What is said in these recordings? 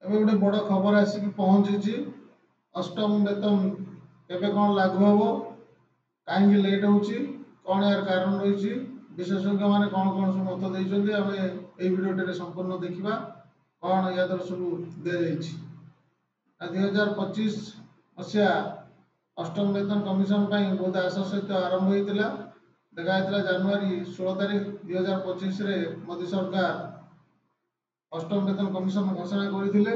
ଏବେ ଗୋଟେ ବଡ଼ ଖବର ଆସିକି ପହଞ୍ଚିଛି। ଅଷ୍ଟମ ବେତନ କେବେ କ'ଣ ଲାଗୁ ହେବ, କାହିଁକି ଲେଟ୍ ହେଉଛି, କ'ଣ ଏହାର କାରଣ ରହିଛି, ବିଶେଷଜ୍ଞମାନେ କ'ଣ କ'ଣ ସବୁ ମତ ଦେଇଛନ୍ତି, ଆମେ ଏଇ ଭିଡ଼ିଓଟିରେ ସମ୍ପୂର୍ଣ୍ଣ ଦେଖିବା କ'ଣ ୟା ଦ୍ୱାରା ସବୁ ଦିଆଯାଇଛି। 2025 ମସିହା ଅଷ୍ଟମ ବେତନ କମିଶନ ପାଇଁ ବହୁତ ଆଶା ସହିତ ଆରମ୍ଭ ହୋଇଥିଲା। ଦେଖାଯାଇଥିଲା ଜାନୁଆରୀ 16 ତାରିଖ 2025ରେ ମୋଦି ସରକାର ଅଷ୍ଟମ ବେତନ କମିଶନ ଘୋଷଣା କରିଥିଲେ,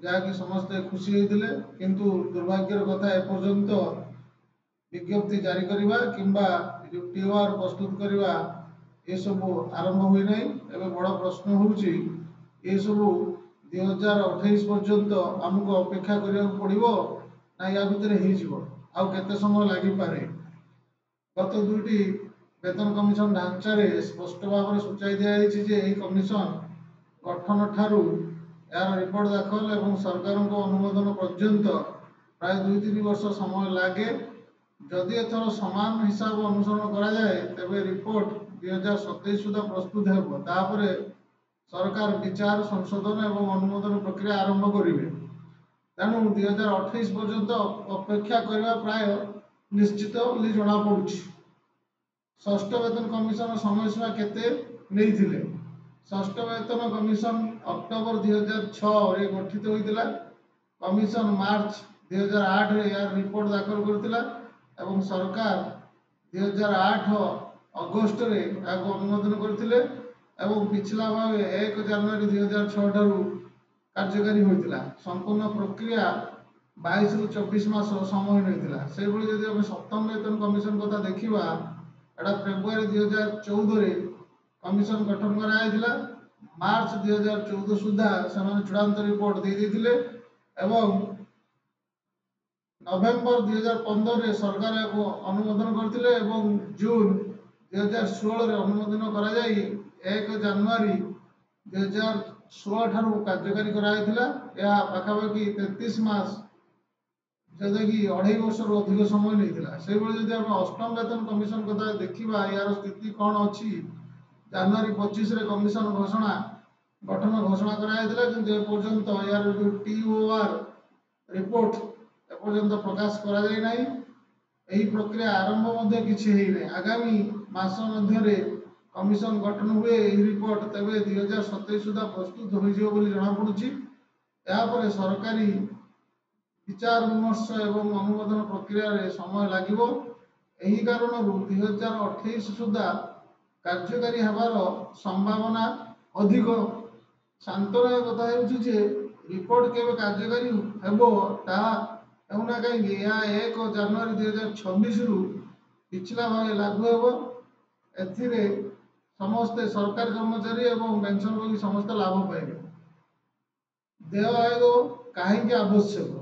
ଯାହାକି ସମସ୍ତେ ଖୁସି ହୋଇଥିଲେ। କିନ୍ତୁ ଦୁର୍ଭାଗ୍ୟର କଥା, ଏପର୍ଯ୍ୟନ୍ତ ବିଜ୍ଞପ୍ତି ଜାରି କରିବା କିମ୍ବା ଯେଉଁ ଟିଓଆର୍ ପ୍ରସ୍ତୁତ କରିବା ଏସବୁ ଆରମ୍ଭ ହୋଇନାହିଁ। ଏବେ ବଡ଼ ପ୍ରଶ୍ନ ହେଉଛି, ଏସବୁ 2028 ପର୍ଯ୍ୟନ୍ତ ଆମକୁ ଅପେକ୍ଷା କରିବାକୁ ପଡ଼ିବ ନା ୟା ଭିତରେ ହେଇଯିବ, ଆଉ କେତେ ସମୟ ଲାଗିପାରେ। ଗତ ଦୁଇଟି ବେତନ କମିଶନ ଢାଞ୍ଚାରେ ସ୍ପଷ୍ଟ ଭାବରେ ସୂଚାଇ ଦିଆଯାଇଛି ଯେ ଏହି କମିଶନ ଗଠନ ଠାରୁ ଏହାର ରିପୋର୍ଟ ଦାଖଲ ଏବଂ ସରକାରଙ୍କ ଅନୁମୋଦନ ପର୍ଯ୍ୟନ୍ତ ପ୍ରାୟ 2-3 ବର୍ଷ ସମୟ ଲାଗେ। ଯଦି ଏଥର ସମାନ ହିସାବ ଅନୁସରଣ କରାଯାଏ, ତେବେ ରିପୋର୍ଟ 2027 ସୁଦ୍ଧା ପ୍ରସ୍ତୁତ ହେବ। ତାପରେ ସରକାର ବିଚାର, ସଂଶୋଧନ ଏବଂ ଅନୁମୋଦନ ପ୍ରକ୍ରିୟା ଆରମ୍ଭ କରିବେ। ତେଣୁ 2028 ପର୍ଯ୍ୟନ୍ତ ଅପେକ୍ଷା କରିବା ପ୍ରାୟ ନିଶ୍ଚିତ ବୋଲି ଜଣାପଡ଼ୁଛି। ଷଷ୍ଠ ବେତନ କମିଶନ ସମୟସୀମା କେତେ ନେଇଥିଲେ? ଷଷ୍ଠ ବେତନ କମିଶନ ଅକ୍ଟୋବର 2006ରେ ଗଠିତ ହୋଇଥିଲା। କମିଶନ ମାର୍ଚ୍ଚ 2008ରେ ଏହାର ରିପୋର୍ଟ ଦାଖଲ କରିଥିଲା ଏବଂ ସରକାର 2008 ଅଗଷ୍ଟରେ ଏହାକୁ ଅନୁମୋଦନ କରିଥିଲେ ଏବଂ ପିଛିଲା ଭାବେ 1 ଜାନୁଆରୀ 2006 ଠାରୁ କାର୍ଯ୍ୟକାରୀ ହୋଇଥିଲା। ସମ୍ପୂର୍ଣ୍ଣ ପ୍ରକ୍ରିୟା 22ରୁ 24 ମାସ ସମୟ ନେଇଥିଲା। ସେହିଭଳି ଯଦି ଆମେ ସପ୍ତମ ବେତନ କମିଶନ କଥା ଦେଖିବା, ଏଟା ଫେବୃଆରୀ 2014ରେ କମିଶନ ଗଠନ କରାଯାଇଥିଲା। ମାର୍ଚ୍ଚ 2014 ସୁଦ୍ଧା ସେମାନେ ଚୂଡ଼ାନ୍ତ ରିପୋର୍ଟ ଦେଇଥିଲେ ଏବଂ ନଭେମ୍ବର 2015ରେ ସରକାର ଏହାକୁ ଅନୁମୋଦନ କରିଥିଲେ ଏବଂ ଜୁନ 2016ରେ ଅନୁମୋଦନ କରାଯାଇ 1 ଜାନୁଆରୀ 2016 ଠାରୁ କାର୍ଯ୍ୟକାରୀ କରାଯାଇଥିଲା। ଏହା ପାଖାପାଖି 33 ମାସ, ଯେଉଁଟାକି 2.5 ବର୍ଷରୁ ଅଧିକ ସମୟ ନେଇଥିଲା। ସେହିଭଳି ଯଦି ଆମେ ଅଷ୍ଟମ ବେତନ କମିଶନ କଥା ଦେଖିବା, ଏହାର ସ୍ଥିତି କ'ଣ ଅଛି? ଜାନୁଆରୀ 25ରେ କମିଶନ ଗଠନ ଘୋଷଣା କରାଯାଇଥିଲା, କିନ୍ତୁ ଏପର୍ଯ୍ୟନ୍ତ ଏହାର ଯେଉଁ ଟିଓଆର୍ ରିପୋର୍ଟ ଏପର୍ଯ୍ୟନ୍ତ ପ୍ରକାଶ କରାଯାଇନାହିଁ। ଏହି ପ୍ରକ୍ରିୟା ଆରମ୍ଭ ମଧ୍ୟ କିଛି ହେଇନାହିଁ। ଆଗାମୀ ମାସ ମଧ୍ୟରେ କମିଶନ ଗଠନ ହୁଏ ଏହି ରିପୋର୍ଟ, ତେବେ 2027 ସୁଦ୍ଧା ପ୍ରସ୍ତୁତ ହୋଇଯିବ ବୋଲି ଜଣାପଡ଼ୁଛି। ଏହାପରେ ସରକାରୀ ବିଚାର ବିମର୍ଶ ଏବଂ ଅନୁମୋଦନ ପ୍ରକ୍ରିୟାରେ ସମୟ ଲାଗିବ। ଏହି କାରଣରୁ 2028 ସୁଦ୍ଧା କାର୍ଯ୍ୟକାରୀ ହେବାର ସମ୍ଭାବନା ଅଧିକ। ସାନ୍ତ୍ୱନାର କଥା ହେଉଛି ଯେ ରିପୋର୍ଟ କେବେ କାର୍ଯ୍ୟକାରୀ ହେବ ତାହା ହେଉନା କାହିଁକି, ଏହା 1 ଜାନୁଆରୀ 2026ରୁ ପିଛିଲା ଭାବେ ଲାଗୁ ହେବ। ଏଥିରେ ସମସ୍ତେ ସରକାରୀ କର୍ମଚାରୀ ଏବଂ ପେନ୍ସନଭୋଗୀ ସମସ୍ତେ ଲାଭ ପାଇବେ। ଦେୟ ଆୟୋଗ କାହିଁକି ଆବଶ୍ୟକ?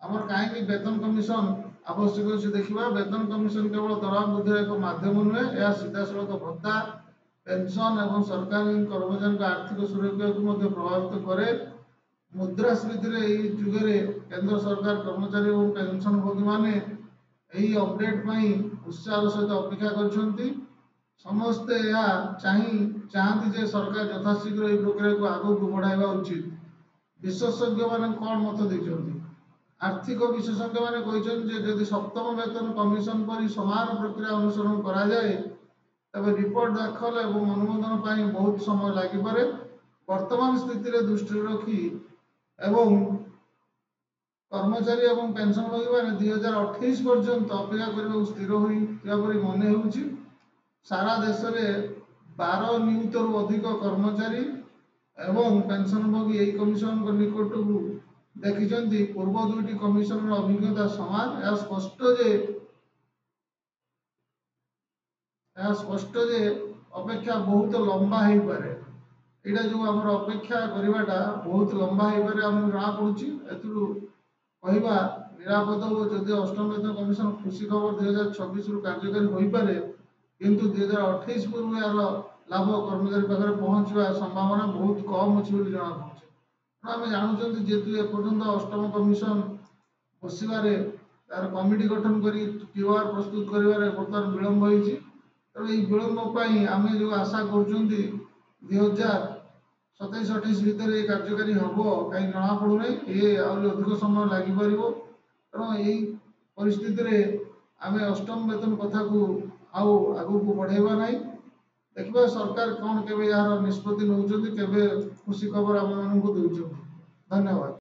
ଆମର କାହିଁକି ବେତନ କମିଶନ ଆବଶ୍ୟକ ଅଛି ଦେଖିବା। ବେତନ କମିଶନ କେବଳ ଦରମା ବୃଦ୍ଧିର ଏକ ମାଧ୍ୟମ ନୁହେଁ, ଏହା ସିଧାସଳଖ ଭତ୍ତା, ପେନ୍ସନ୍ ଏବଂ ସରକାରୀ କର୍ମଚାରୀଙ୍କ ଆର୍ଥିକ ସୁରକ୍ଷାକୁ ମଧ୍ୟ ପ୍ରଭାବିତ କରେ। ମୁଦ୍ରାସ୍ଫୀତିରେ ଏହି ଯୁଗରେ କେନ୍ଦ୍ର ସରକାର କର୍ମଚାରୀ ଏବଂ ପେନ୍ସନଭୋଗୀମାନେ ଏହି ଅପଡେଟ୍ ପାଇଁ ଉତ୍ସାହର ସହିତ ଅପେକ୍ଷା କରିଛନ୍ତି। ସମସ୍ତେ ଏହା ଚାହାନ୍ତି ଯେ ସରକାର ଯଥାଶୀଘ୍ର ଏହି ପ୍ରକ୍ରିୟାକୁ ଆଗକୁ ବଢ଼ାଇବା ଉଚିତ। ବିଶେଷଜ୍ଞମାନେ କ'ଣ ମତ ଦେଇଛନ୍ତି? ଆର୍ଥିକ ବିଶେଷଜ୍ଞମାନେ କହିଛନ୍ତି ଯେ ଯଦି ସପ୍ତମ ବେତନ କମିଶନ ପରି ସମାନ ପ୍ରକ୍ରିୟା ଅନୁସରଣ କରାଯାଏ, ତେବେ ରିପୋର୍ଟ ଦାଖଲ ଏବଂ ଅନୁମୋଦନ ପାଇଁ ବହୁତ ସମୟ ଲାଗିପାରେ। ବର୍ତ୍ତମାନ ସ୍ଥିତିରେ ଦୃଷ୍ଟିରେ ରଖି ଏବଂ କର୍ମଚାରୀ ଏବଂ ପେନ୍ସନଭୋଗୀମାନେ 2028 ପର୍ଯ୍ୟନ୍ତ ଅପେକ୍ଷା କରିବାକୁ ସ୍ଥିର ହୋଇଥିବା ପରି ମନେ ହେଉଛି। ସାରା ଦେଶରେ 12 ନିୟୁତରୁ ଅଧିକ କର୍ମଚାରୀ ଏବଂ ପେନ୍ସନଭୋଗୀ ଏହି କମିଶନଙ୍କ ନିକଟକୁ ଦେଖିଛନ୍ତି। ପୂର୍ବ ଦୁଇଟି କମିଶନର ଅଭିଜ୍ଞତା ସମାନ। ଏହା ସ୍ପଷ୍ଟ ଯେ ଅପେକ୍ଷା ବହୁତ ଲମ୍ବା ହେଇପାରେ। ଏଇଟା ଯେଉଁ ଆମର ଅପେକ୍ଷା କରିବାଟା ବହୁତ ଲମ୍ବା ହେଇପାରେ ଆମକୁ ଜଣାପଡ଼ୁଛି। ଏଥିରୁ କହିବା ନିରାପଦ ଓ ଯଦି ଅଷ୍ଟମ ବେତନ କମିଶନ ଖୁସି ଖବର 2026ରୁ କାର୍ଯ୍ୟକାରୀ ହୋଇପାରେ, କିନ୍ତୁ 2028 ପୂର୍ବରୁ ଏହାର ଲାଭ କର୍ମଚାରୀ ପାଖରେ ପହଞ୍ଚିବା ସମ୍ଭାବନା ବହୁତ କମ୍ ଅଛି ବୋଲି ଜଣାପଡ଼ୁଛି। ତେଣୁ ଆମେ ଜାଣୁଛନ୍ତି ଯେହେତୁ ଏପର୍ଯ୍ୟନ୍ତ ଅଷ୍ଟମ କମିଶନ ବସିବାରେ, ତାର କମିଟି ଗଠନ କରି ଟିଓଆର୍ ପ୍ରସ୍ତୁତ କରିବାରେ ବର୍ତ୍ତମାନ ବିଳମ୍ବ ହୋଇଛି। ତେଣୁ ଏହି ବିଳମ୍ବ ପାଇଁ ଆମେ ଯେଉଁ ଆଶା କରୁଛନ୍ତି 27-28 ଭିତରେ କାର୍ଯ୍ୟକାରୀ ହେବ କାହିଁ ଜଣାପଡ଼ୁନି। ଆହୁରି ଅଧିକ ସମୟ ଲାଗିପାରିବ। ତେଣୁ ଏହି ପରିସ୍ଥିତିରେ ଆମେ ଅଷ୍ଟମ ବେତନ କଥାକୁ ଆଉ ଆଗକୁ ବଢ଼େଇବା ନାହିଁ। ଦେଖିବା ସରକାର କ'ଣ କେବେ ଏହାର ନିଷ୍ପତ୍ତି ନେଉଛନ୍ତି, କେବେ ଖୁସି ଖବର ଆମମାନଙ୍କୁ ଦେଉଛନ୍ତି। ଧନ୍ୟବାଦ।